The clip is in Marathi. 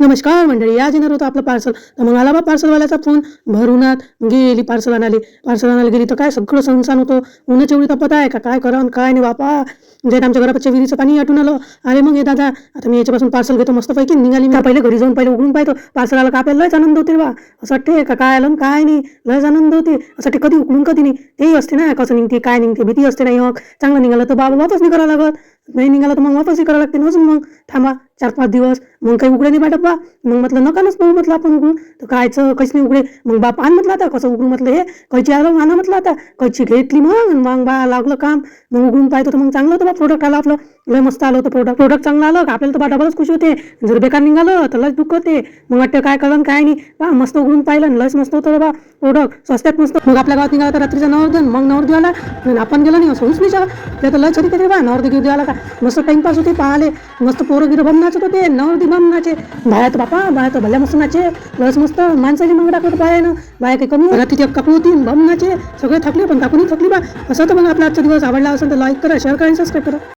नमस्कार मंडळी, आज येणार होतं आपलं पार्सल. तर मग आला बा पार्सलवाल्याचा फोन. भरूनात गेली पार्सल आणायला गेली तर काय सगळं सणसान होतं. उन्हाची एवढी तपत आहे का, काय करा काय नाही बापा. म्हणजे आमच्या घरापासून विहिरीचं पाणी आटून आलं. अरे मग हे दादा, आता मी याच्यापासून पार्सल घेतो मस्तपैकी. निघाली मी पहिले घरी जाऊन पहिले उघडून पाहतो पार्सल आलं का. आपल्याला लयच आनंद होते बा. असं वाटते का काय आलं काय नाही, लयच आनंद होते. असं वाटते कधी उघडून कधी नाही. तेही असते ना कसं निघते काय निघते, भीती असते नाही. मग चांगलं निघालं तर बाबा वापस नाही करावं लागत, नाही निघाला तर मग वापसही करावं लागते. अजून मग थांबा 4-5 दिवस. मग काही उघडे नाही बा डब्बा. मग म्हटलं नकाच पाहू म्हटलं आपण उघडून. तर कायचं कैच नाही उघडे. मग बाप आण म्हटलं आता कसं उघडून. म्हटलं हे कैची आलं आणा म्हटलं. आता कैची घेतली मग मग बा लागलं काम. मग उघडून पाहतो तर मग चांगलं होतं बा प्रोडक्ट आलं आपलं. लय मस्त आलं होतं प्रोडक्ट चांगलं आलं का आपल्याला तर बा डबलच खुश होते. जर बेकार निघालं तर लयच दुःख होते. मग वाटतं काय कळलं काय नाही बा. मस्त उघडून पाहिलं आणि लयच मस्त होतं बा प्रोडक्ट. स्वस्त्यात मस्त. मग आपल्या गावात निघाला तर रात्रीचा नवरदेव, मग नवरदेव आला आपण गेलो नाही असं होऊच नाही शकत. ते तर लय छरी केली बा. नवरदेव घेऊ आला का मस्त टाइमपास होते पाहाले. मस्त पोरं गिरं बम नाचत होते, नवरदेव बम नाचे. बाया तर बापा, बाया तर भल्या मस्त नाचे. लस मस्त माणसाली मग टाकत बायानं. बाया काही कमी रात्री काकू होती बम नाचे. सगळे थकले पण काकूनी थकली बा. असं तर मग आपला आजचा दिवस आवडला असेल तर लाईक करा, शेअर करा आणि सबस्क्राईब करा.